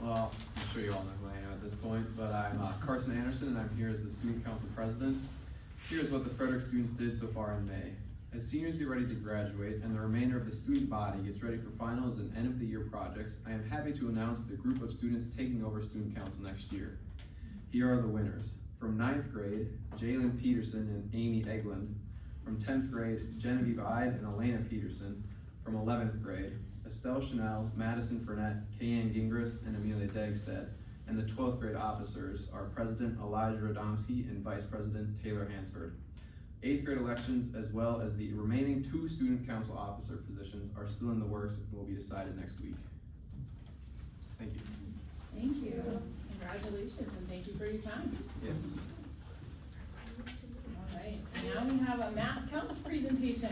Well, I'm sure you all know who I am at this point, but I'm Carson Anderson, and I'm here as the Student Council President. Here's what the Frederic students did so far in May. As seniors get ready to graduate and the remainder of the student body gets ready for finals and end-of-the-year projects, I am happy to announce the group of students taking over Student Council next year. Here are the winners. From 9th grade, Jalen Peterson and Amy Eglund. From 10th grade, Genevieve Ide and Elena Peterson. From 11th grade, Estelle Chanel, Madison Furnett, Kayanne Gingras, and Amelia Dagstead. And the 12th grade officers are President Elijah Radomski and Vice President Taylor Hansford. 8th grade elections, as well as the remaining 2 student council officer positions, are still in the works and will be decided next week. Thank you. Thank you. Congratulations, and thank you for your time. Yes. All right, and now we have a math counts presentation.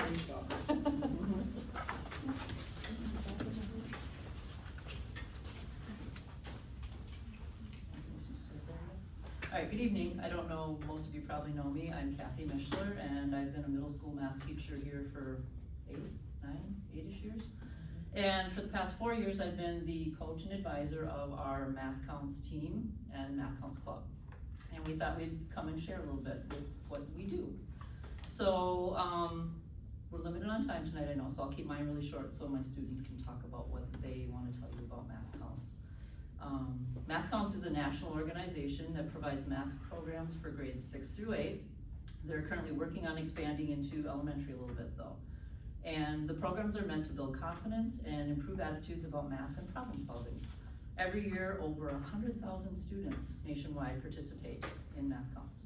All right, good evening. I don't know, most of you probably know me. I'm Kathy Mischler, and I've been a middle school math teacher here for 8-ish years. And for the past 4 years, I've been the coach and advisor of our Math Counts team and Math Counts Club. And we thought we'd come and share a little bit with what we do. So, we're limited on time tonight, I know, so I'll keep mine really short so my students can talk about what they want to tell you about Math Counts. Math Counts is a national organization that provides math programs for grades 6 through 8. They're currently working on expanding into elementary a little bit though. And the programs are meant to build confidence and improve attitudes about math and problem solving. Every year, over 100,000 students nationwide participate in Math Counts.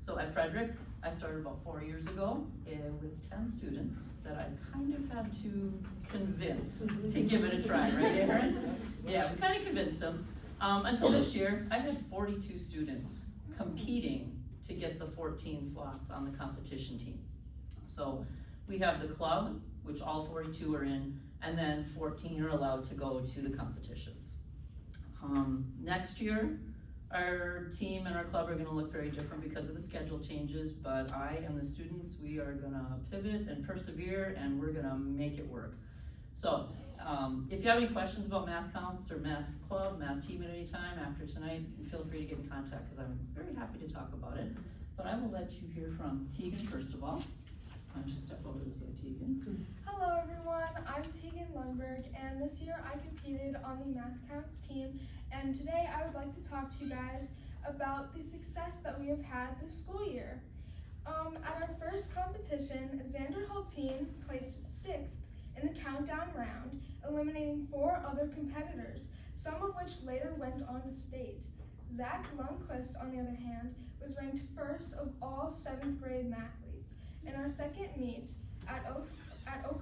So at Frederic, I started about 4 years ago with 10 students that I kind of had to convince to give it a try, right, Aaron? Yeah, we kind of convinced them. Until this year, I've had 42 students competing to get the 14 slots on the competition team. So we have the club, which all 42 are in, and then 14 are allowed to go to the competitions. Next year, our team and our club are gonna look very different because of the schedule changes, but I and the students, we are gonna pivot and persevere, and we're gonna make it work. So, if you have any questions about Math Counts or Math Club, Math Team at any time after tonight, feel free to get in contact because I'm very happy to talk about it. But I will let you hear from Tegan first of all. Why don't you step over to say Tegan? Hello everyone, I'm Tegan Lundberg, and this year I competed on the Math Counts team, and today I would like to talk to you guys about the success that we have had this school year. At our first competition, Xander Hulteen placed 6th in the countdown round, eliminating 4 other competitors, some of which later went on to state. Zach Lundquist, on the other hand, was ranked 1st of all 7th grade mathletes. In our second meet at Eau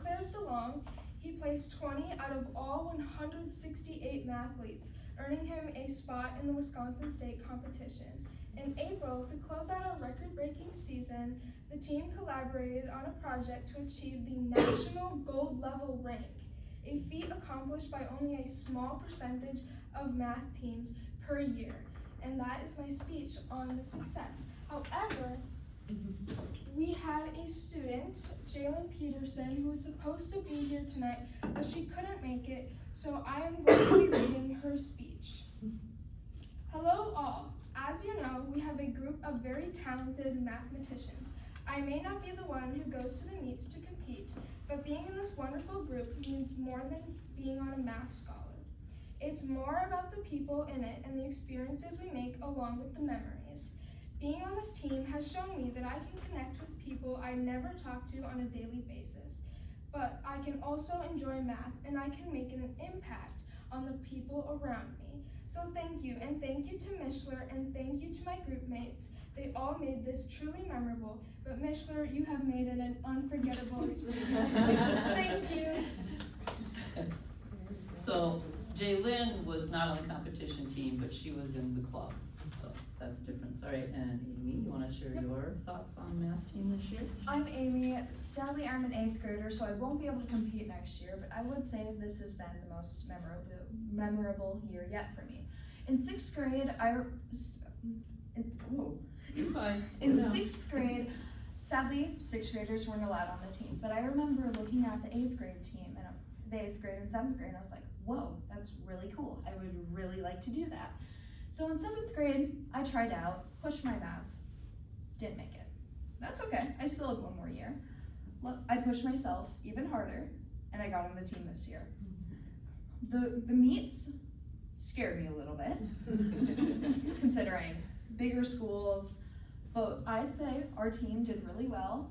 Claire's DeLong, he placed 20 out of all 168 mathletes, earning him a spot in the Wisconsin State competition. In April, to close out our record-breaking season, the team collaborated on a project to achieve the national gold level rank, a feat accomplished by only a small percentage of math teams per year. And that is my speech on the success. However, we had a student, Jalen Peterson, who was supposed to be here tonight, but she couldn't make it, so I am going to be reading her speech. Hello all. As you know, we have a group of very talented mathematicians. I may not be the one who goes to the meets to compete, but being in this wonderful group means more than being on a math scholar. It's more about the people in it and the experiences we make along with the memories. Being on this team has shown me that I can connect with people I never talk to on a daily basis, but I can also enjoy math and I can make an impact on the people around me. So thank you, and thank you to Mischler, and thank you to my group mates. They all made this truly memorable, but Mischler, you have made it an unforgettable experience. Thank you. So Jaylyn was not on the competition team, but she was in the club. So that's the difference. All right, and Amy, you want to share your thoughts on math team this year? I'm Amy. Sadly, I'm an 8th grader, so I won't be able to compete next year, but I would say this has been the most memorable year yet for me. In 6th grade, in 6th grade, sadly, 6th graders weren't allowed on the team, but I remember looking at the 8th grade team, and the 8th grade and 7th grade, and I was like, whoa, that's really cool. I would really like to do that. So in 7th grade, I tried out, pushed my math, didn't make it. That's okay, I still have one more year. Look, I pushed myself even harder, and I got on the team this year. The meets scared me a little bit, considering bigger schools, but I'd say our team did really well,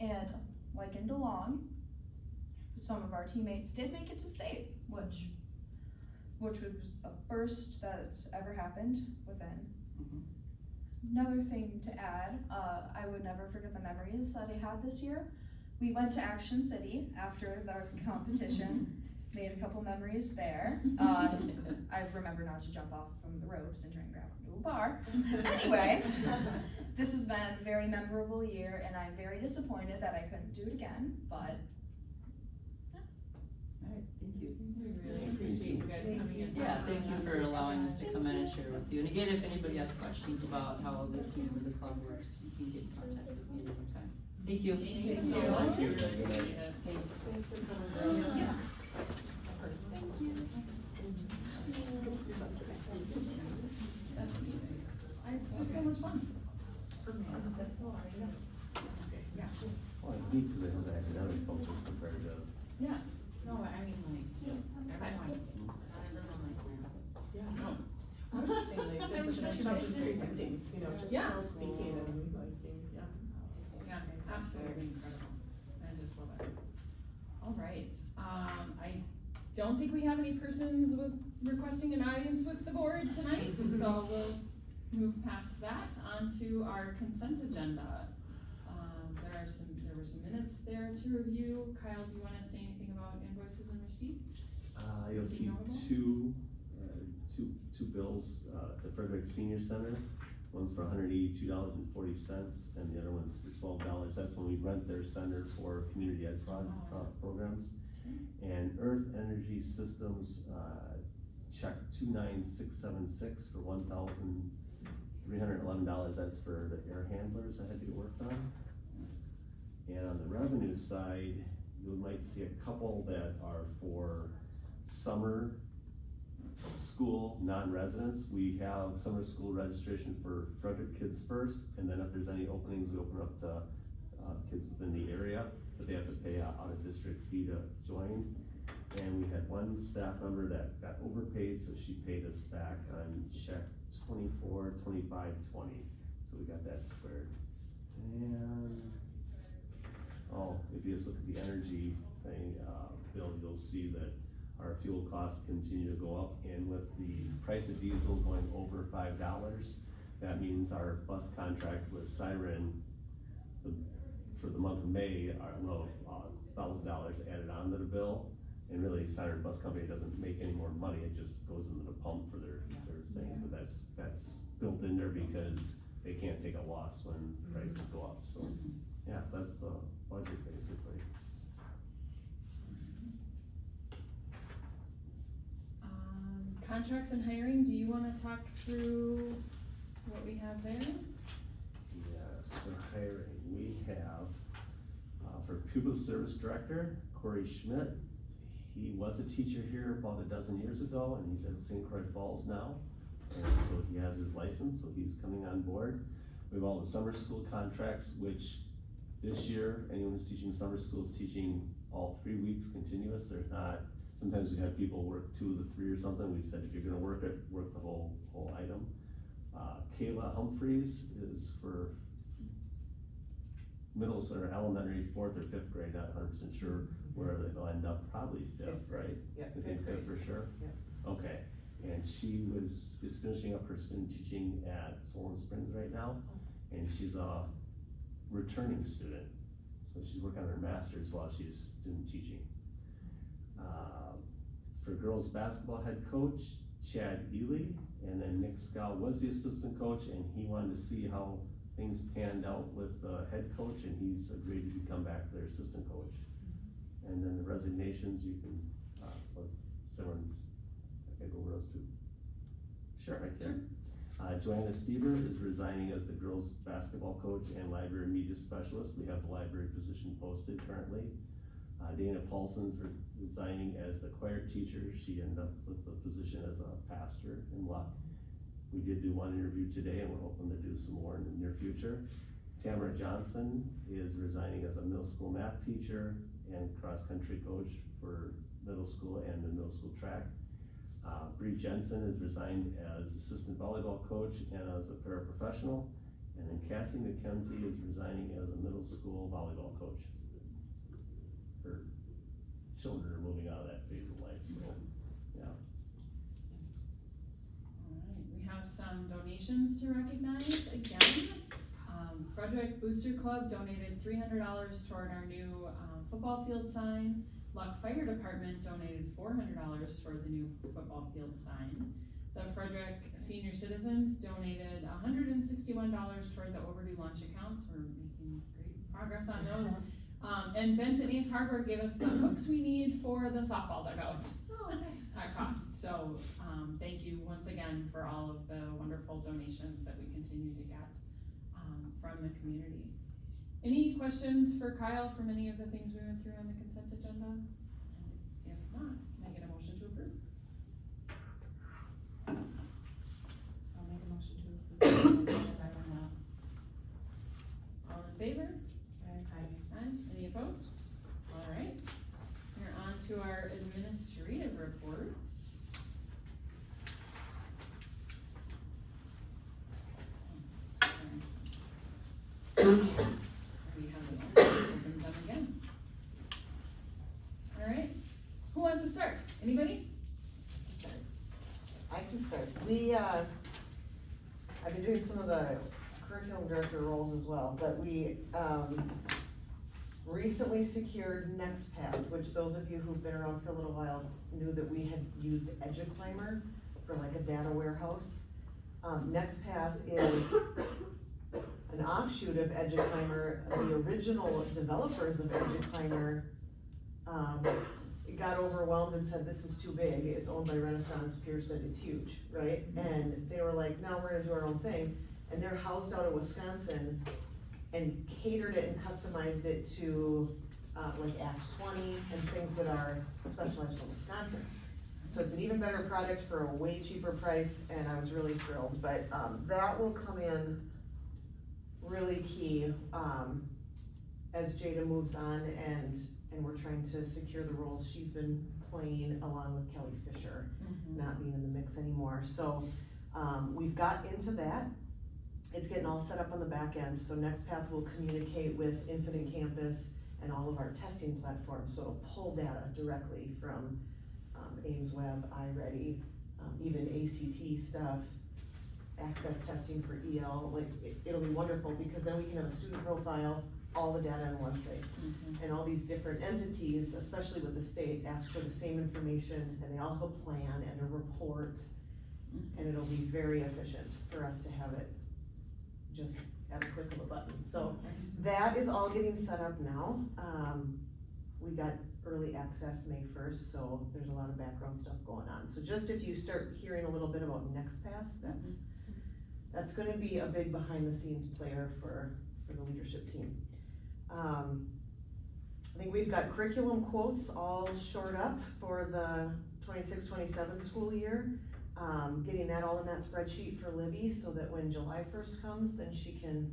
and like in DeLong, some of our teammates did make it to state, which was a first that's ever happened within. Another thing to add, I would never forget the memories that I had this year. We went to Action City after the competition, made a couple memories there. I remember not to jump off from the ropes and try and grab onto a bar. Anyway, this has been a very memorable year, and I'm very disappointed that I couldn't do it again, but All right, thank you. We really appreciate you guys coming in. Yeah, thank you for allowing us to come in and share with you. And again, if anybody has questions about how the team or the club works, you can get in contact with me at any time. Thank you. Thank you so much. We really appreciate it. Thanks. Thanks for coming, girls. Yeah. It's just so much fun. Well, it's neat because it has academic focus compared to. Yeah. No, I mean, like, everyone, not everyone likes it. Yeah, no. I was just saying, like, just not just presenting, you know, just Yeah. speaking and like, yeah. Yeah, absolutely incredible. I just love it. All right, I don't think we have any persons with requesting an audience with the board tonight, so we'll move past that onto our consent agenda. There were some minutes there to review. Kyle, do you wanna say anything about invoices and receipts? You'll Anything see notable? two bills, to Frederic Senior Center. One's for $182.40 and the other one's for $12. That's when we rent their center for community ed programs. And Earth Energy Systems, check 29676 for $1,311. That's for the air handlers that had to get worked on. And on the revenue side, you might see a couple that are for summer school non-residents. We have summer school registration for Frederic kids first, and then if there's any openings, we open up to kids within the area, but they have to pay an out-of-district fee to join. And we had one staff member that got overpaid, so she paid us back on check 242520. So we got that squared. And if you just look at the energy thing, bill, you'll see that our fuel costs continue to go up, and with the price of diesel going over $5, that means our bus contract with Siren for the month of May, $1,000 added onto the bill. And really, Siren Bus Company doesn't make any more money, it just goes into the pump for their thing, but that's built in there because they can't take a loss when prices go up, so. Yeah, so that's the budget basically. Contracts and hiring, do you wanna talk through what we have there? Yes, for hiring, we have, for pupil service director, Corey Schmidt. He was a teacher here about a dozen years ago, and he's at St. Croix Falls now. And so he has his license, so he's coming on board. We have all the summer school contracts, which this year, anyone who's teaching summer school is teaching all 3 weeks continuous. There's not, sometimes we have people work 2 of the 3 or something. We said, if you're gonna work it, work the whole item. Kayla Humphreys is for middle or elementary, 4th or 5th grade, not 100% sure where they'll end up, probably 5th, right? Yeah, You think 5th for sure? Yeah. Okay, and she is finishing up her student teaching at Solon Springs right now, and she's a returning student. So she's working on her master's while she's student teaching. For girls basketball head coach, Chad Ely, and then Nick Scow was the assistant coach, and he wanted to see how things panned out with the head coach, and he's agreed to become back to their assistant coach. And then the resignations, you can, someone's, I can go over those two. Sure, I can. Joanna Stever is resigning as the girls basketball coach and library media specialist. We have the library position posted currently. Dana Paulson's resigning as the choir teacher. She ended up with the position as a pastor in Luck. We did do one interview today, and we're hoping to do some more in the near future. Tamara Johnson is resigning as a middle school math teacher and cross-country coach for middle school and the middle school track. Bree Jensen has resigned as assistant volleyball coach and as a paraprofessional. And then Cassie McKenzie is resigning as a middle school volleyball coach. Her children are moving out of that phase of life, so, yeah. Alright, we have some donations to recognize again. Frederic Booster Club donated $300 toward our new football field sign. Luck Fire Department donated $400 toward the new football field sign. The Frederic Senior Citizens donated $161 toward the overdue lunch accounts. We're making great progress on those. And Benson East Harbor gave us the hooks we need for the softball dugout at cost. So thank you once again for all of the wonderful donations that we continue to get from the community. Any questions for Kyle from any of the things we went through on the consent agenda? If not, can I get a motion to approve? I'll make a motion to approve. All in favor? Aye. Aye. Any opposed? All right. We're on to our administrative reports. We have opened them again. All right. Who wants to start? Anybody? I can start. I've been doing some of the curriculum director roles as well, but we, recently secured NextPath, which those of you who've been around for a little while knew that we had used EduClimber for like a data warehouse. NextPath is an offshoot of EduClimber. The original developers of EduClimber, got overwhelmed and said, this is too big. It's owned by Renaissance. Pearson, it's huge, right? And they were like, no, we're gonna do our own thing. And they're housed out of Wisconsin and catered it and customized it to, like Act 20 and things that are specialized for Wisconsin. So it's an even better product for a way cheaper price, and I was really thrilled. But that will come in really key as Jada moves on, and we're trying to secure the roles she's been playing along with Kelly Fisher, not being in the mix anymore. So we've got into that. It's getting all set up on the back end. So NextPath will communicate with Infinite Campus and all of our testing platforms. So it'll pull data directly from AimsWeb, iReady, even ACT stuff, access testing for EL. Like it'll be wonderful because then we can have a student profile, all the data in one place. And all these different entities, especially with the state, ask for the same information, and they all have a plan and a report. And it'll be very efficient for us to have it just at a click of a button. So that is all getting set up now. We got early access May 1st, so there's a lot of background stuff going on. So just if you start hearing a little bit about NextPath, that's gonna be a big behind the scenes player for the leadership team. I think we've got curriculum quotes all shored up for the 26-27 school year. Getting that all in that spreadsheet for Libby so that when July 1st comes, then she can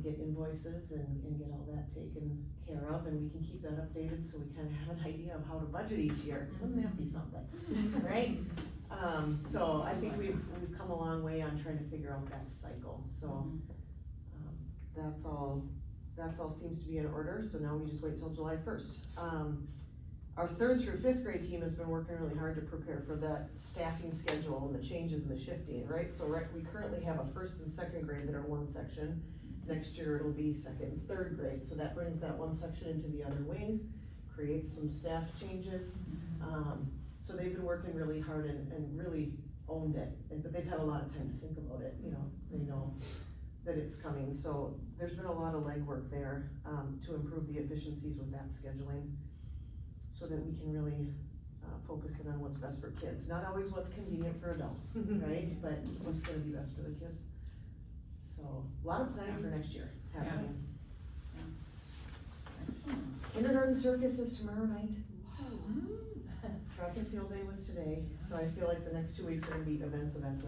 get invoices and get all that taken care of, and we can keep that updated so we kind of have an idea of how to budget each year. Wouldn't that be something, right? So I think we've come a long way on trying to figure out that cycle. So that's all seems to be in order. So now we just wait till July 1st. Our 3rd through 5th grade team has been working really hard to prepare for that staffing schedule and the changes and the shifting, right? So we currently have a 1st and 2nd grade that are one section. Next year it'll be 2nd and 3rd grade. So that brings that one section into the other wing, creates some staff changes. So they've been working really hard and really owned it, but they've had a lot of time to think about it. You know, they know that it's coming. So there's been a lot of legwork there to improve the efficiencies with that scheduling, so that we can really focus in on what's best for kids. Not always what's convenient for adults, right? But what's gonna be best for the kids. So a lot of planning for next year happening. Excellent. Kindergarten circus is tomorrow night. Mm. Track and field day was today, so I feel like the next 2 weeks are gonna be events. Events.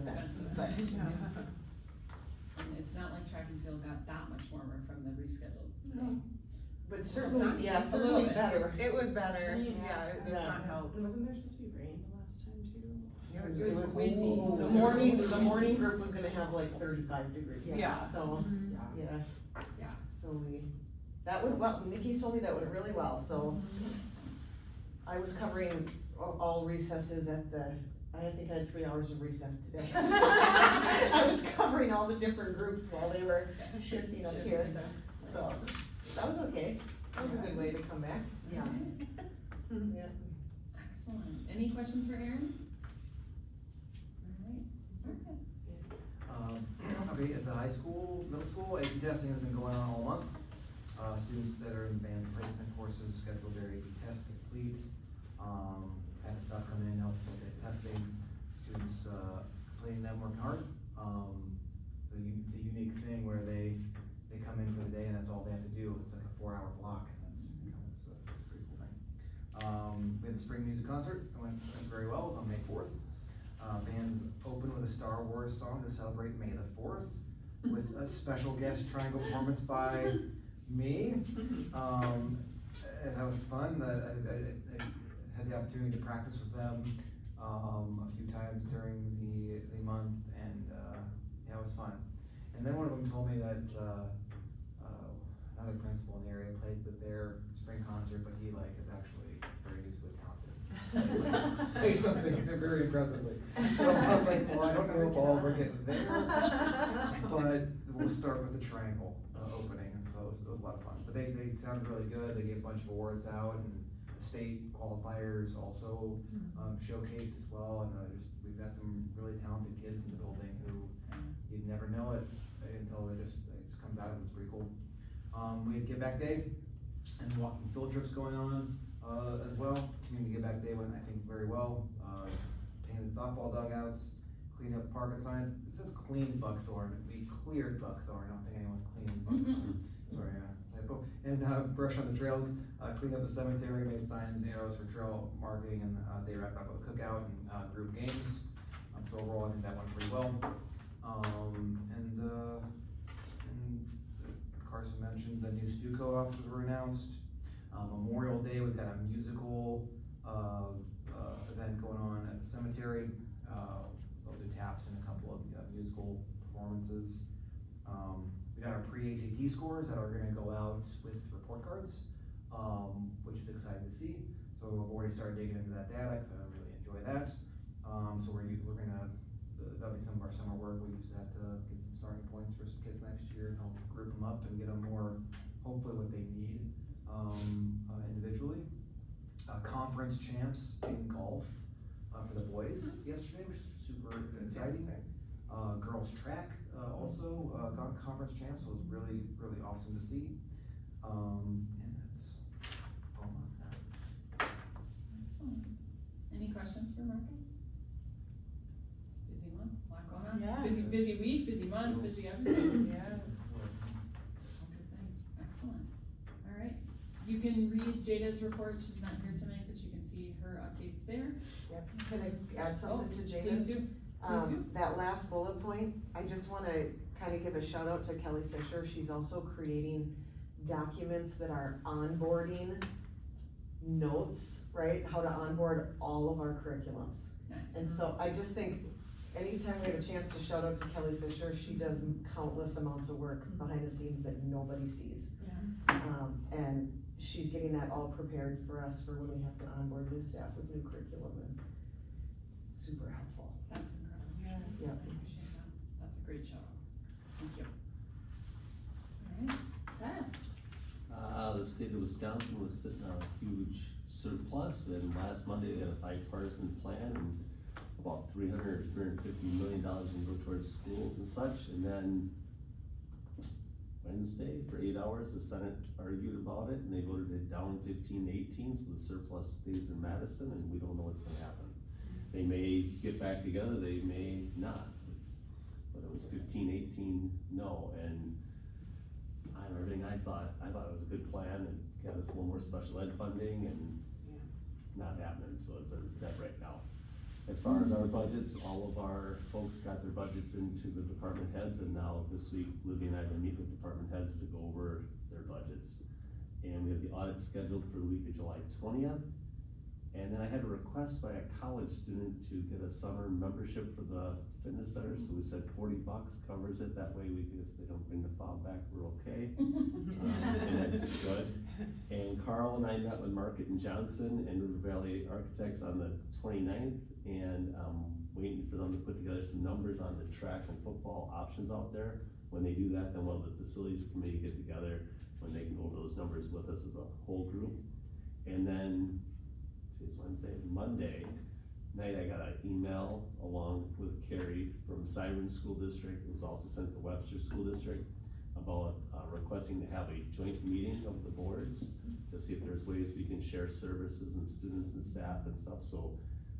But, And it's not like track and field got that much warmer from the rescheduled day. but certainly, yeah, A little certainly bit. better. It was better, Same. yeah, the Yeah. sun helped. Wasn't there supposed to be rain the last time too? It was windy. The morning group was gonna have like 35 degrees. Yeah. So, Yeah. yeah, Yeah. so that went well, Nikki told me that went really well, so Excellent. I was covering all recesses I think I had 3 hours of recess today. I was covering all the different groups while they were shifting up here, so that was okay. That was a good way to come back. Yeah. Yeah. Excellent. Any questions for Erin? All right. Okay, at the high school, middle school, AP testing has been going on all month. Students that are in advanced placement courses schedule their AP test to complete. Had stuff come in, help facilitate testing. Students, completing them, working hard. So it's a unique thing where they come in for the day and that's all they have to do. It's like a 4-hour block and that's a pretty cool thing. We had the spring music concert, it went very well, it was on May 4th. Bands opened with a Star Wars song to celebrate May the 4th, with a special guest triangle performance by me. That was fun. I had the opportunity to practice with them a few times during the month, and yeah, it was fun. And then one of them told me that another principal in the area played with their spring concert, but he is actually very musically talented. Played something very impressively. So I was like, well, I don't know if I'll ever get there, but we'll start with the triangle opening, and so it was a lot of fun. But they sounded really good. They gave a bunch of awards out, and the state qualifiers also showcased as well. And we've got some really talented kids in the building who you'd never know it until it just comes out, and it's pretty cool. We had Give Back Day and walking field trips going on as well. Community Give Back Day went, I think, very well. Painted softball dugouts, cleaned up parking signs. It says cleaned Buckthorn. We cleared Buckthorn. I don't think anyone's cleaned Buckthorn. Sorry, typo. And brush on the trails, cleaned up the cemetery, made signs and arrows for trail marking, and they wrapped up with a cookout and group games. So overall, I think that went pretty well. And Carson mentioned the new Stuco officers were announced. Memorial Day, we've got a musical event going on at the cemetery. They'll do taps and a couple of musical performances. We got our pre-ACT scores that are gonna go out with report cards, which is exciting to see. So we've already started digging into that data, because I really enjoy that. So we're gonna, that'll be some of our summer work. We use that to get some starting points for some kids next year and help group them up and get them more, hopefully what they need, individually. Conference champs in golf, for the boys yesterday, which is super exciting. Girls track, also, got conference champs, so it was really, really awesome to see. And that's all on that. Excellent. Any questions for Marcus? Busy month, a lot going on. Yeah. Busy week, busy month, busy everything. Yeah. All good things. Excellent. All right. You can read Jada's report. She's not here tonight, but you can see her updates there. Yep. Can I add something to Please Jada's? do. That last bullet point, I just wanna kinda give a shout out to Kelly Fisher. She's also creating documents that are onboarding notes, right? How to onboard all of our curriculums. Nice. And so I just think, anytime we have a chance to shout out to Kelly Fisher, she does countless amounts of work behind the scenes that nobody sees. Yeah. And she's getting that all prepared for us for when we have to onboard new staff with new curriculum, and super helpful. That's incredible. Yeah. I appreciate that. That's a great show. Thank you. All right. Pat. The state of Wisconsin was sitting on a huge surplus, and last Monday they had a bipartisan plan, and about $350 million can go towards schools and such, and then Wednesday, for 8 hours, the Senate argued about it, and they voted it down 15-18, so the surplus stays in Madison, and we don't know what's gonna happen. They may get back together, they may not, but it was 15-18 no, and everything I thought it was a good plan, and got us a little more special ed funding and not happening, so it's a dead right now. As far as our budgets, all of our folks got their budgets into the department heads, and now this week, Libby and I will meet with department heads to go over their budgets. And we have the audit scheduled for the week of July 20th. And then I had a request by a college student to get a summer membership for the fitness center, so we said $40 covers it, that way we could, if they don't bring the file back, we're okay. And that's good. And Carl and I met with Market and Johnson and River Valley Architects on the 29th, and waiting for them to put together some numbers on the track and football options out there. When they do that, then we'll have the facilities committee get together when they can go over those numbers with us as a whole group. And then, today's Wednesday, Monday night, I got an email along with Carrie from Siren School District. It was also sent to Webster School District about requesting to have a joint meeting of the boards to see if there's ways we can share services and students and staff and stuff. So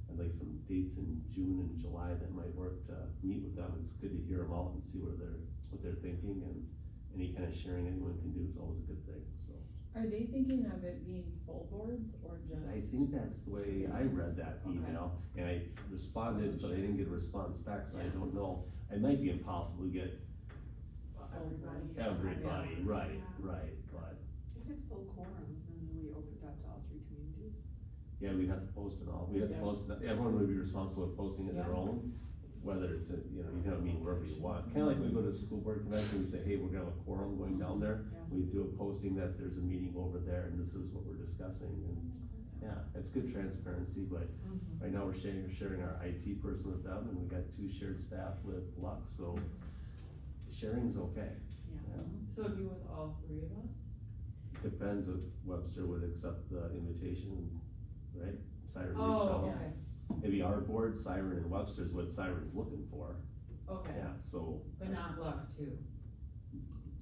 I'd like some dates in June and July that might work to meet with them. It's good to hear them out and see what they're thinking, and any kind of sharing anyone can do is always a good thing, so. Are they thinking of it being full boards or just? I think that's the way I read that email, and I responded, but I didn't get a response back, so I don't know. It might be impossible to get everybody, right, but. If it's full quorums, then we open it up to all 3 communities. Yeah, we'd have to post it all, we'd have to post it, everyone would be responsible for posting it their own, whether it's, you know, you can have a meeting wherever you want. Kinda like we go to a school board convention, we say, hey, we're gonna have a quorum going down there, we do a posting that there's a meeting over there, and this is what we're discussing, and, yeah, it's good transparency, but right now we're sharing our IT person with them, and we got 2 shared staff with Lux, so sharing's okay. Yeah. So it'd be with all 3 of us? Depends if Webster would accept the invitation, right? Siren reached Oh, out. okay, Maybe our board, Siren and Webster's what Siren's looking for. okay, Yeah, so but not Luck too.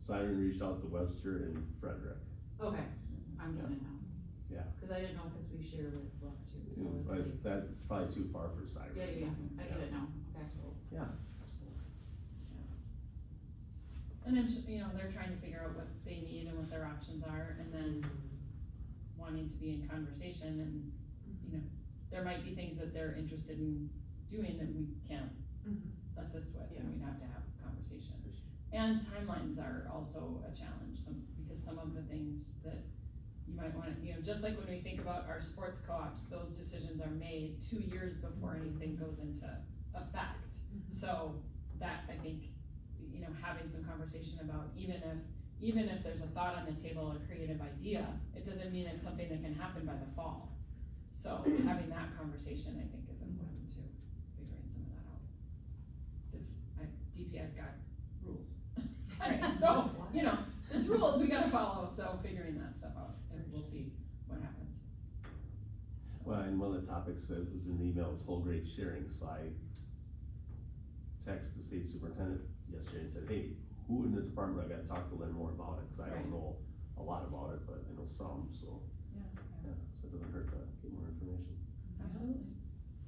Siren reached out to Webster and Frederic. Okay, I'm getting it now. Yeah. Cause I didn't know, cause we share with Luck too, so Yeah, it's but like, that's probably too far for Siren. yeah, I get it now, okay. Yeah. And I'm you know, they're trying to figure out what they need and what their options are, and then wanting to be in conversation, and, you know, there might be things that they're interested in doing that we can't assist with, and we'd have to have a conversation. And timelines are also a challenge, because some of the things that you might wanna, you know, just like when we think about our sports co-ops, those decisions are made 2 years before anything goes into effect. So that, I think, you know, having some conversation about, even if there's a thought on the table, a creative idea, it doesn't mean it's something that can happen by the fall. So having that conversation, I think, is important too, figuring some of that out. Cause DPS got rules, right? So, you know, there's rules we gotta follow, so figuring that stuff out, and we'll see what happens. Well, and one of the topics that was in the email was whole grade sharing, so I texted the state superintendent yesterday and said, hey, who in the department I gotta talk to learn more about it, cause I don't know a lot about it, but I know some, so. Yeah, so it doesn't hurt to get more information. Absolutely.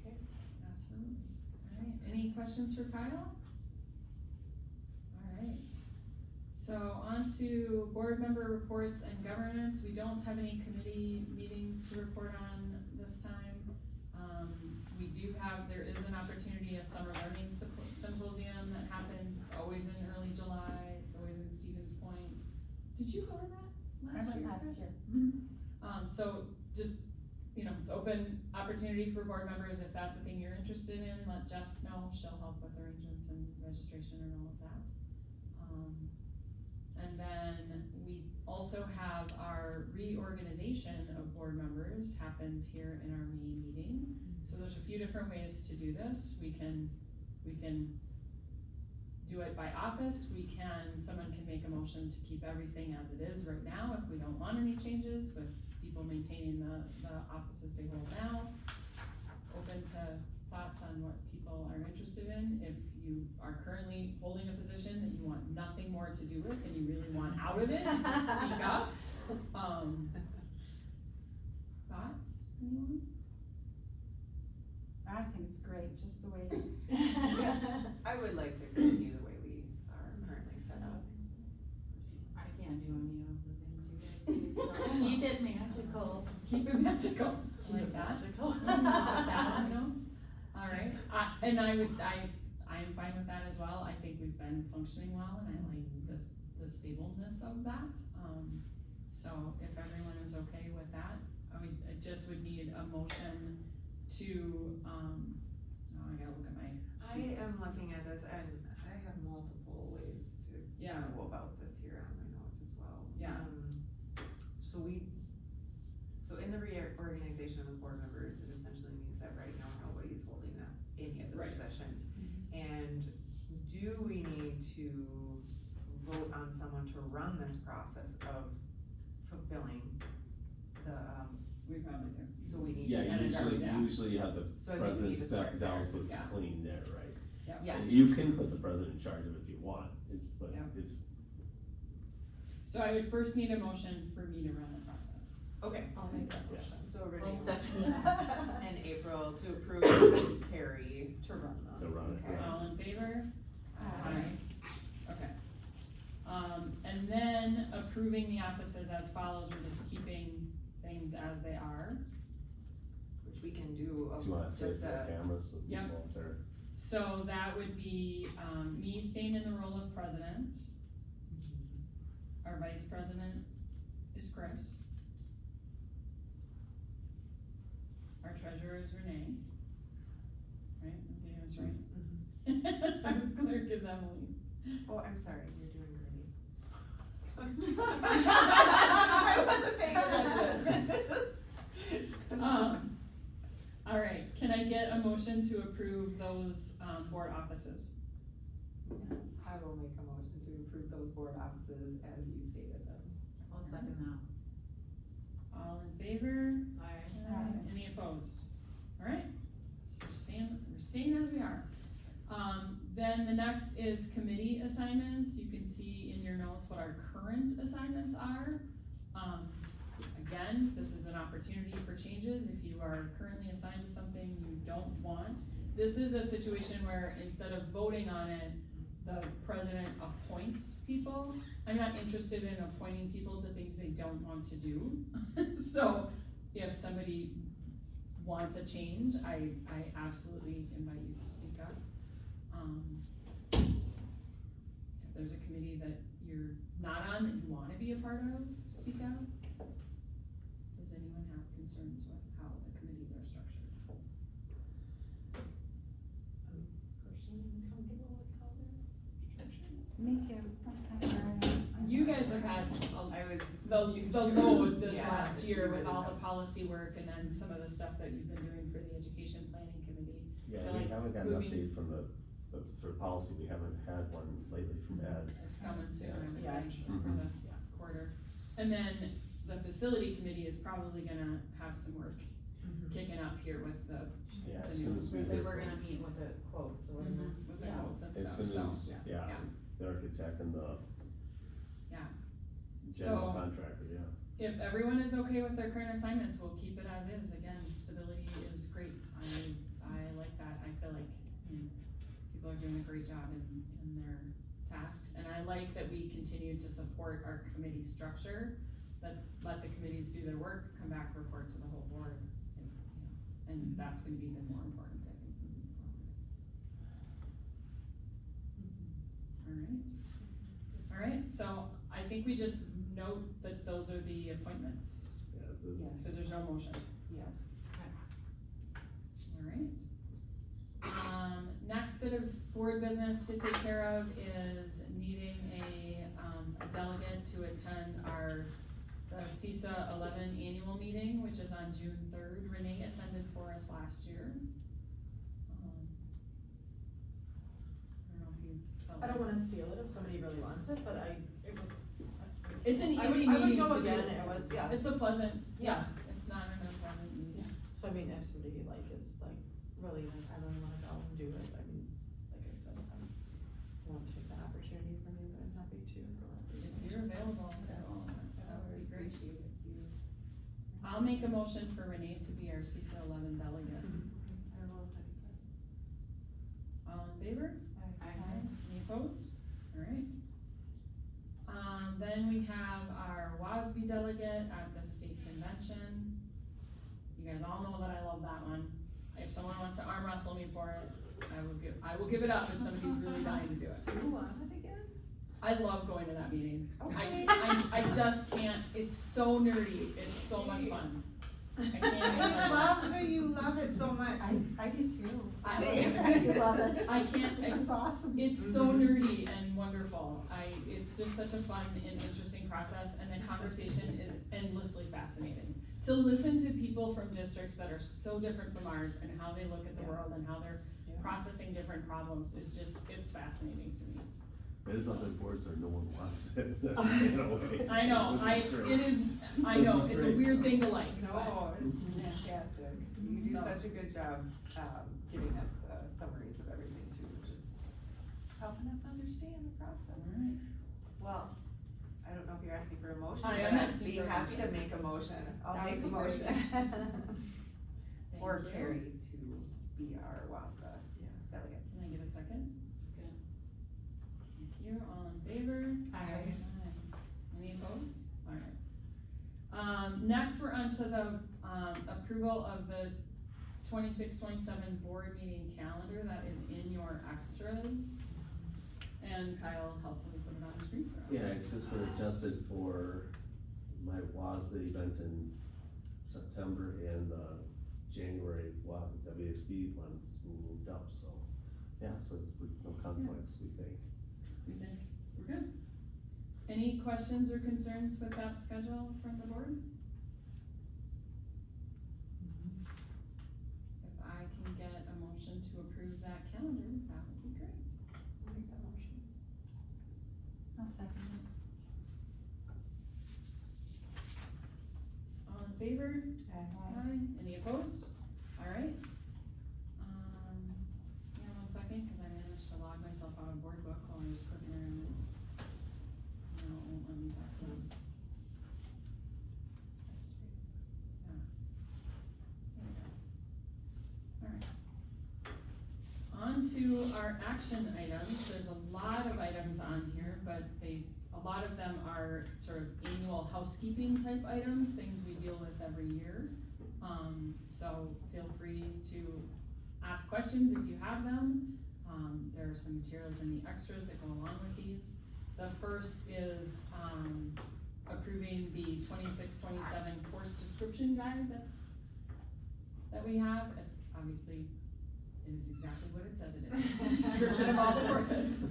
Okay. Absolutely. Alright, any questions for Kyle? Alright, so on to board member reports and governance. We don't have any committee meetings to report on this time. There is an opportunity, a summer learning symposium that happens. It's always in early July, it's always in Stevens Point. Did you go to that last year? last Chris? year. So just, you know, it's open opportunity for board members. If that's a thing you're interested in, let Jess know. She'll help with arrangements and registration and all of that. And then we also have our reorganization of board members happens here in our May meeting. So there's a few different ways to do this. We can do it by office. Someone can make a motion to keep everything as it is right now if we don't want any changes, with people maintaining the offices they hold now. Open to thoughts on what people are interested in. If you are currently holding a position that you want nothing more to do with and you really want out of it, speak up. Thoughts, anyone? I think it's great, just the way it is. I would like to continue the way we are currently set up. I can't do any of the things you guys do, so. Keep it magical. Keep it magical. I like that. Put that on notes. All right, I am fine with that as well. I think we've been functioning well, and I like the stableness of that. So if everyone is okay with that, I just would need a motion to, I gotta look at my I sheet. am looking at this and I have multiple ways to Yeah. know about this here on my notes as well. Yeah. So in the reorganization of the board members, it essentially means that right now nobody's holding any of the Right. positions. And do we need to vote on someone to run this process of fulfilling the, We probably do. so we need Yeah, to. And it usually, goes down. usually you have the So I think we president need to step start down, there. so it's Yeah. clean there, right? Yeah. And you can put the president in charge of it if you want, but Yeah. it's, So I would first need a motion for me to run the process. Okay. I'll make that Yeah. motion. So I'll Renee second that. and April to approve Carrie To run to run it, Okay. yeah. All in favor? Aye. Okay. And then approving the offices as follows, we're just keeping things as they are. which we can do Do you wanna say it just to the a, camera so Yep. people up there? So that would be, me staying in the role of president. Our vice president is Chris. Our treasurer is Renee. Right, I'm getting this right? Our clerk is Emily. oh, I'm sorry, you're doing great. I wasn't paying attention. All right, can I get a motion to approve those, board offices? I will make a motion to approve those board offices as you stated them. I'll second that. All in favor? Aye. Any opposed? All right, we're staying as we are. Then the next is committee assignments. You can see in your notes what our current assignments are. Again, this is an opportunity for changes. If you are currently assigned to something you don't want, this is a situation where instead of voting on it, the president appoints people. I'm not interested in appointing people to things they don't want to do. So if somebody wants a change, I absolutely invite you to speak up. If there's a committee that you're not on that you wanna be a part of, speak out. Does anyone have concerns with how the committees are structured? Personally uncomfortable with how they're structured. Me too. You guys have had I was. the load this Yeah, last year you with really all have. the policy work and then some of the stuff that you've been doing for the education planning committee. Yeah, feel we like haven't got an moving- update from for policy, we haven't had one lately from Ed. It's coming soon, I would Yeah. think, for Mhm. the quarter. And then the facility committee is probably gonna have some work kicking up here with the, Yeah, The as soon new- as we They hear were from, gonna meet with the quotes, wasn't it? with the Yeah. notes and as stuff, soon so. as, yeah, Yeah. the architect and the Yeah. general So- contractor, yeah. If everyone is okay with their current assignments, we'll keep it as is. Again, stability is great. I like that. I feel like, people are doing a great job in their tasks. And I like that we continue to support our committee structure, that let the committees do their work, come back, report to the whole board. And that's gonna be even more important, I think, moving forward. All right, so I think we just note that those are the appointments, Yeah, so because there's no motion. Yes. All right. Next bit of board business to take care of is needing a delegate to attend the CISA 11 annual meeting, which is on June 3rd. Renee attended for us last year. I don't know if you felt I don't like- wanna steal it if somebody really wants it, but it was. It's an I would- easy I would meeting go to do. again, it was, yeah. It's a pleasant, yeah, it's not an unpleasant meeting. So I mean, if somebody is really I really wanna go and do it, I mean, like I said, I won't take that opportunity from you, but I'm happy to go. If you're available to go, that would be great. Appreciate it, you. I'll make a motion for Renee to be our CISA 11 delegate. I will second that. All in favor? Aye. Any opposed? Alright. Then we have our WASB delegate at the all know that I love that one. If someone wants to arm wrestle me for it, I will give it up if somebody's really dying to do it. Do you want it again? I love going to that meeting. Okay. I just can't, it's so nerdy, it's so much fun. I can't even I tell you. love that you love it so much. I do too. I You love it. I can't, This is awesome. it's so nerdy and wonderful. It's just such a fun and interesting process, and the conversation is endlessly fascinating. To listen to people from districts that are so different from ours and how they look at the world and how they're processing different problems is just, it's fascinating to me. There's other boards where no one wants it, in a way. I know, This is great. it is, I This know, is it's a great. weird thing to like, but No, it's fantastic. You do So- such a good job, giving us summaries of everything too, which is helping us understand the process. Alright. Well, I don't know if you're asking for a motion, I but am I'd asking be for a happy to motion. make a motion. I'll That would make a be great. motion. For Thank you. Carrie to be our WASDA delegate. Can I get a second? Good. Thank you, all in favor? Aye. Any opposed? Alright. Next, we're on to the, approval of the 26-27 board meeting calendar that is in your extras. And Kyle helpfully put it on the screen for us. Yeah, it's just been adjusted for my WASDA event in September and January, WSB one's moved up, so, yeah, so it's with no conflicts, we think. We think we're good. Any questions or concerns with that schedule from the board? If I can get a motion to approve that calendar, that would be great. I'll make that motion. I'll second it. All in favor? Aye. Any opposed? Alright. Yeah, 1 second, cause I managed to log myself out of board book while I was clicking around it. No, it won't let me back in. Yeah. There we go. Alright. On to our action items, there's a lot of items on here, but a lot of them are sort of annual housekeeping type items, things we deal with every year. So feel free to ask questions if you have them. There are some materials in the extras that go along with these. The first is, approving the 26-27 course description guide that we have. It's obviously, it is exactly what it says it is. It's a description of all the courses.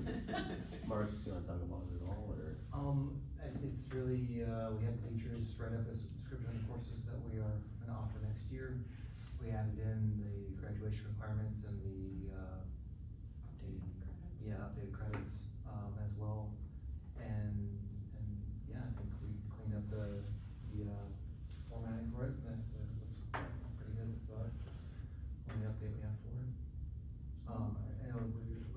Mark, you wanna talk about it at all, or? It's really, we had the teachers write up a description of the courses that we are gonna offer next year. We added in the graduation requirements and the, updated credits, as well. And yeah, I think we cleaned up the formatting for it, that looks pretty good, that's about it. Only update we have for it. I know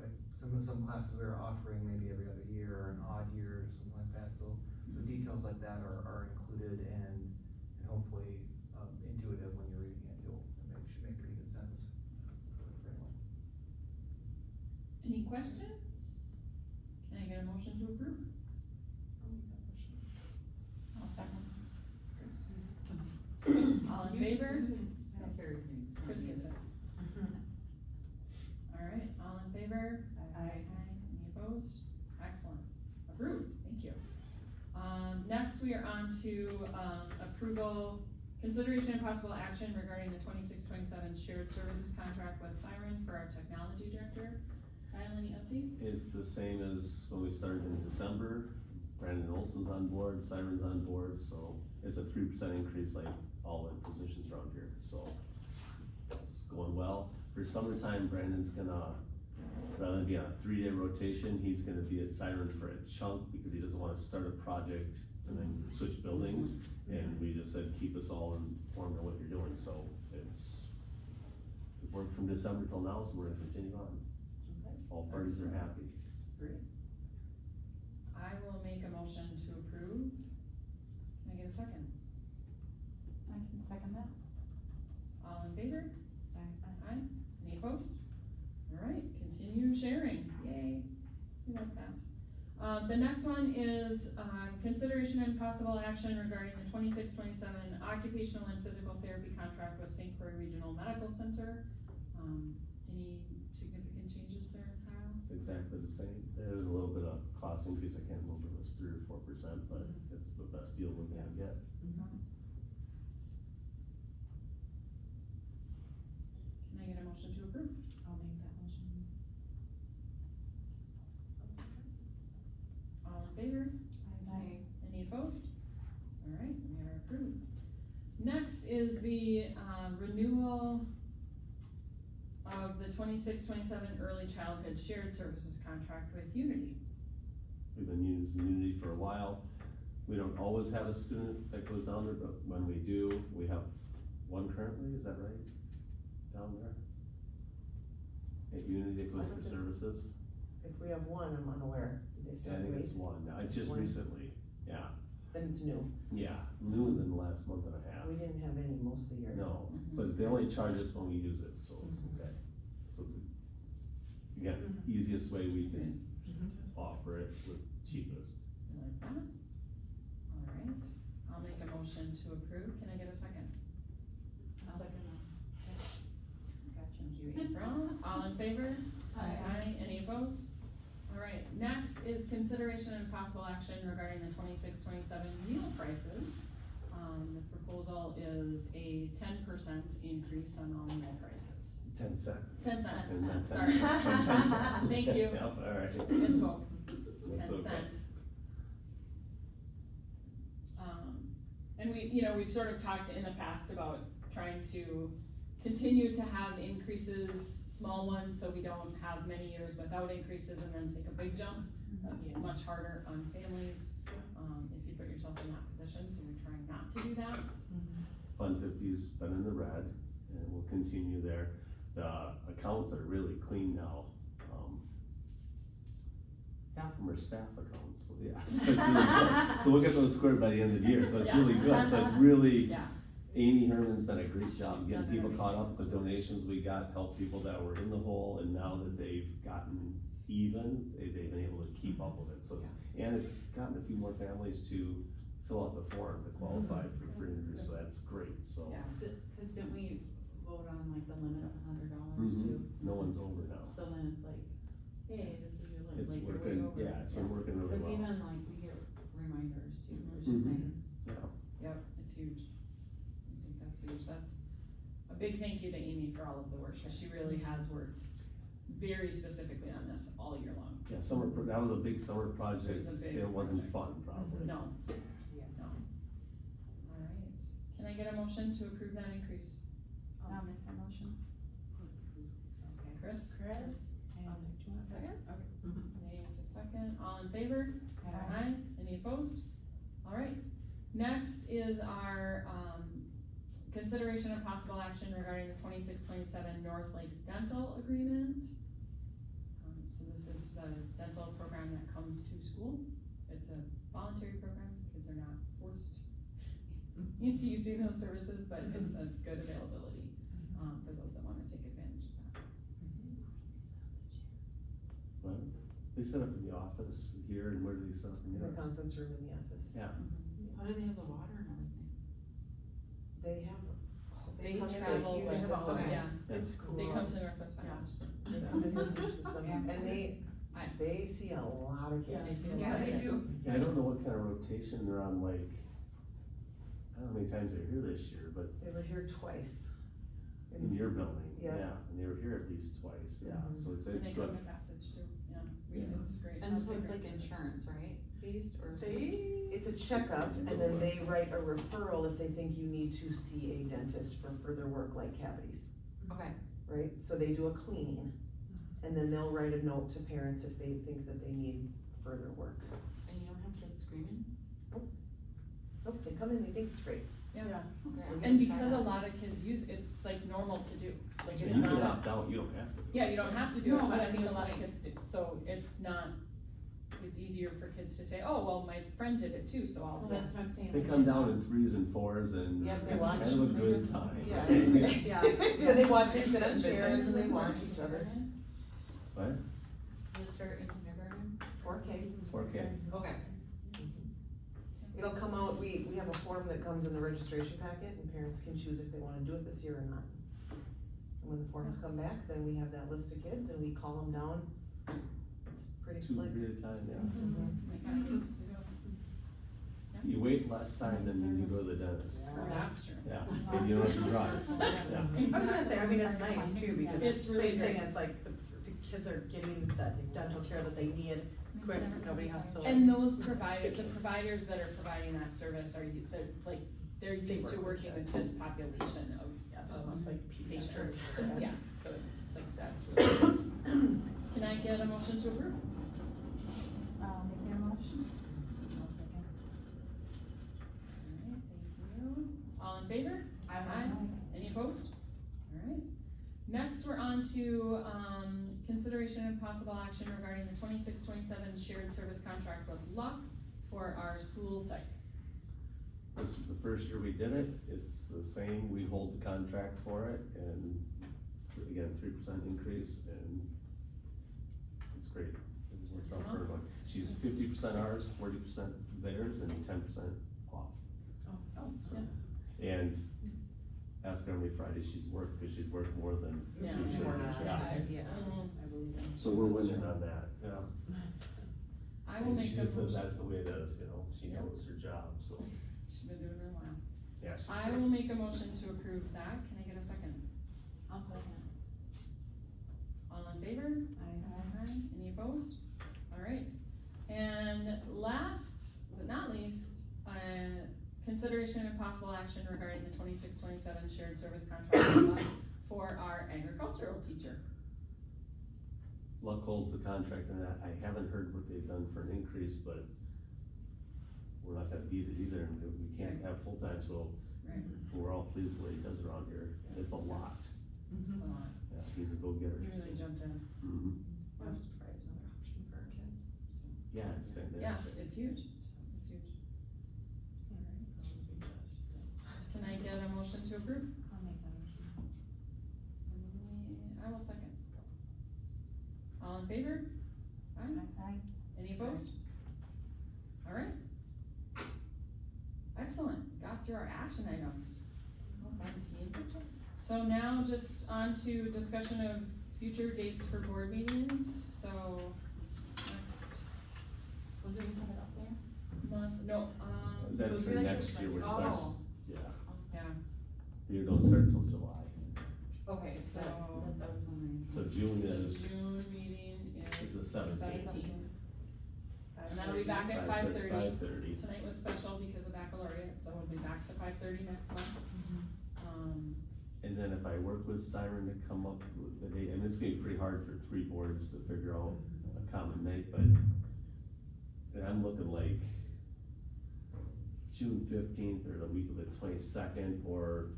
like, some classes we are offering maybe every other year or an odd year or something like that, so details like that are included and hopefully, intuitive when you're reading it, should make pretty good sense for everyone. Any questions? Can I get a motion to approve? I'll second. All in favor? Carrie thinks. Chris gets it. Alright, all in favor? Aye. Any opposed? Excellent. Approved, thank you. Next, we are on to, approval, consideration and possible action regarding the 26-27 shared services contract with Siren for our technology director. Kyle, any updates? It's the same as when we started in December. Brandon Olson's on board, Siren's on board, so it's a 3% increase like all the positions around here, so it's going well. For summertime, Brandon's gonna, rather than be on a 3-day rotation, he's gonna be at Siren for a chunk because he doesn't wanna start a project and then switch buildings. And we just said, keep us all informed on what you're doing, so it worked from December till now, so we're gonna continue on. All parties are happy. I will make a motion to approve. Can I get a second? I can second that. All in favor? Aye. Aye. Any opposed? Alright, continue sharing, yay, we like that. The next one is, consideration and possible action regarding the 26-27 occupational and physical therapy contract with St. Croix Regional Medical Center. Any significant changes there, Kyle? It's exactly the same. There's a little bit of cost increase, I can't remember, it was 3 or 4%, but it's the best deal we're gonna get. Can I get a motion to approve? I'll make that motion. All in favor? Aye. Any opposed? All right, we are approved. Next is the, renewal of the 26-27 early childhood shared services contract with Unity. We've been using Unity for a while. We don't always have a student that goes down there, but when we do, we have one currently, is that right? Down there? At Unity that goes for services? If we have one, I'm unaware. Did they Yeah, start I think it's wait? one, just One. recently, yeah, Then it's new. new in the last month and a half. We didn't have any most of the year. No, Mhm. but they only charge us when we use it, so it's Mhm. okay. So it's, again, easiest way we can offer it with cheapest. You like that? All right, I'll make a motion to approve. Can I get a second? I'll second Thank you, April. All in favor? Aye. Any opposed? All right, next is consideration and possible action regarding the 26-27 meal prices. The proposal is a 10% increase on all meal prices. 10 cents. 10 cents, 10 cents. sorry. 10 cents. Thank you. Yep, all right. Misspoke. That's 10 okay. cent. And we've sort of talked in the past about trying to continue to have increases, small ones, so we don't have many years without increases and then take a big jump. That's much harder on families, if you put yourself in that position, so we're trying not to do that. Fund 50's been in the red, and we'll continue there. The accounts are really clean now. Half of them are staff accounts, so yeah, so it's really good. So we'll get those squared by the end of the year, so it's Yeah. really good, so it's really, Yeah, Amy Herman's done a great job She's getting done people an caught up, amazing the donations we got helped people that were in the hole, and now that they've gotten even, they've been able to keep up with it, so it's, and it's gotten a few more families to fill out the form to qualify for free and reduced, so that's great, so. yeah. Cause didn't we vote on like the limit of $100 Mhm. too? No one's over now. So then it's like, hey, this is your limit, It's like you're way working, over. yeah, it's been working really Cause well. even like we get reminders too, which is Mhm. nice. Yeah. Yep, it's huge. I think that's huge. That's a big thank you to Amy for all of the work, because she really has worked very specifically on this all year long. Yeah, that was a big summer project, It was a big it wasn't project. fun, probably. No. Yeah. No. All right. Can I get a motion to approve that increase? I'll make that motion. Okay. Chris? Chris? And do you want a second? Nate, a second. All in favor? Aye. Any opposed? All right. Next is our, consideration of possible action regarding the 26-27 North Lakes Dental Agreement. So this is the dental program that comes to school. It's a voluntary program, kids are not forced into using those services, but it's a good availability, for those that wanna take advantage of that. But they set up in the office here, and where do they set up in In the yours? conference room in the office. Yeah, How do they have the water and everything? They have, They they come in travel with huge with- systems. Yeah. It's cool. They come to Northwest Yeah. Passage. They come in with huge systems, and I- they see a lot of kids. Yes. Yeah, they do. yeah, I don't know what kind of rotation they're on, like, I don't know how many times they're here this year, but They were here twice. in your building, Yeah. yeah, and they were here at least twice, yeah, Mhm. so it's And they good. come to Passage too, yeah, Yeah. it's great. And It's so a it's great like service. insurance, right, based or? is it- It's a checkup, and then they write a referral if they think you need to see a dentist for further work like cavities, Okay, right? So they do a cleaning, and then they'll write a note to parents if they think that they need further work. and you don't have kids screaming? Nope, they come in, they think it's great. Yeah, Okay. I'm and gonna try because a that. lot of kids use, it's like normal to do, like Yeah, it's you can not, opt out, you don't have to. yeah, you don't have to do it, No, but but I think a it's lot of like- kids do, so it's not, it's easier for kids to say, oh, well, my friend did it too, so I'll. Well, that's what I'm saying. They like, come down in 3s and 4s, and Yep, they it's watch. kind of a They good just- time. Yeah. Yeah. Yeah, they watch, they sit on chairs and they watch each other. What? Does it start in kindergarten? 4K. 4K. Okay. It'll come out, we have a form that comes in the registration packet, and parents can choose if they wanna do it this year or not. And when the forms come back, then we have that list of kids, and we call them down. It's pretty 2 slick. period of time, yeah. Like, I used to go. You wait less time than when you go to the dentist. Oh, that's true. Yeah, and you don't have to drive, so, yeah. I was gonna say, I mean, it's nice too, because It's really same thing, great. it's like, the kids are getting that dental care that they need, it's quick, nobody has to. And those the providers that are providing that service are, they're They used work to with working with this population of, Almost like patients. pediatrics. Yeah, so it's like, that's really good. Can I get a motion to approve? I'll make that motion. I'll second. Alright, thank you. All in favor? Aye. Any opposed? Alright. Next, we're on to, consideration and possible action regarding the 26-27 shared service contract with Luck for our school psych. This is the first year we did it, it's the same, we hold the contract for it, and again, 3% increase, and it's great. It works out for everyone. She's 50% ours, 40% theirs, and 10% off. Oh, So, and ask her how many Fridays she's worked, because she's worked more than Yeah. she should. More Yeah. Yeah, Mhm. I believe it. So we're winning on that, yeah. I will And make she a just says motion. that's the way it is, you know, she Yep. knows her job, so, She's been doing it a while. yeah, she's I great. will make a motion to approve that. Can I get a second? I'll second. All in favor? Aye. Any opposed? Alright. And last but not least, consideration and possible action regarding the 26-27 shared service contract for our agricultural teacher. Luck holds the contract and that, I haven't heard what they've done for an increase, but we're not gonna beat it either, and we can't have full-time, so Right. we're all pleased with what he does around here. It's a lot, It's a lot. yeah, he's a go-getter. You really jumped in. Mhm. Well, it just provides another option for our kids, so. Yeah, it's Yeah, fantastic. it's huge. It's huge. Can I get a motion to approve? I'll make that motion. I will second. All in favor? Aye. Any opposed? Alright. Excellent, got through our action items. Well done, team. So now just on to discussion of future dates for board meetings, so next Well, do we have it up there? month, no, That's it'll for be like next this year, which month. starts, Oh. yeah, Yeah, you don't start till July. Okay, so That was one So June the is, June meeting is is the the 17th. 17th. And that'll be back at 5:30. 5:30. Tonight was special because of baccalaureate, so we'll be back to 5:30 next month. And then if I work with Siren to come up with the date, and it's gonna be pretty hard for 3 boards to figure out a common night, but and I'm looking like June 15th or the week of the 22nd, or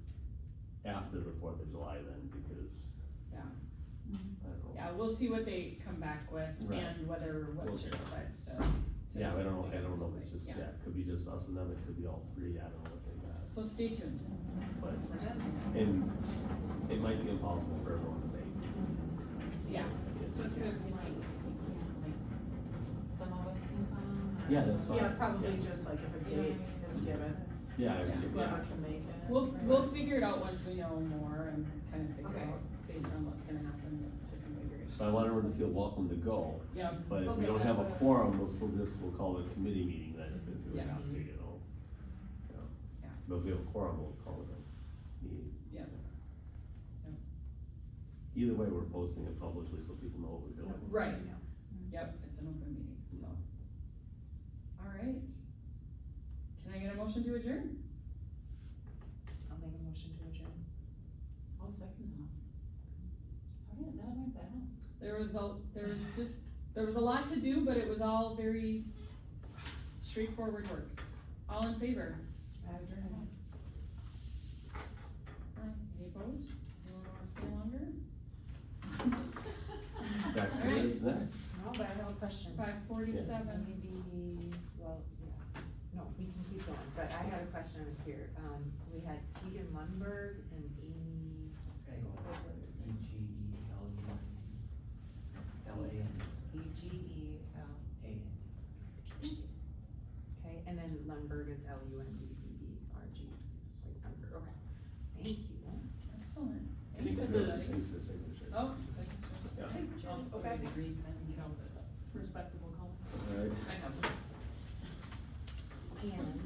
after the 4th of July then, because. Yeah. I don't know. Yeah, we'll see what they come back with Right. and whether Webster We'll- decides to. Yeah, I don't know, it's just, Yeah. yeah, it could be just us and them, it could be all 3, I don't know what they got. So stay tuned. But, and it might be impossible for everyone to make. Yeah. It So just- if we like, some of us can come? or- Yeah, that's fine. Yeah, probably Yeah. just like if a You know date what I is mean? given, it's Yeah, Yeah. whoever can make it. We'll figure it out once we know more and kind of figure Okay. out based on what's gonna happen with the configuration. So I want everyone to feel welcome to go, Yeah, but if we Okay, don't have a that's what I- quorum, we'll call it a committee meeting then, if we Yeah. have to, you know? Yeah. But if we have a quorum, we'll call it a meeting. Yeah. Yeah. Either way, we're posting it publicly so people know what we're doing. Right. Yep, it's an open meeting, so. Alright. Can I get a motion to adjourn? I'll make a motion to adjourn. I'll second that. How did that went fast? There was a lot to do, but it was all very straightforward work. All in favor? Adjourn. Aye. Any opposed? Anyone wanna stay longer? Back to Alright. what's next. No, but I have a question. 5:47. Maybe, well, yeah, no, we can keep going, but I had a question here, we had Tegan Lundberg and Amy. E-G-E-L-U-L-A-N. E-G-E-L-A-N. L-U-N-D-B-E-R-G, like Lumberg, okay, thank you. Excellent. Thanks for the signatures. Oh, signatures. Yeah. I'll put Okay. in the green pen, respectable color. Alright. I have one. And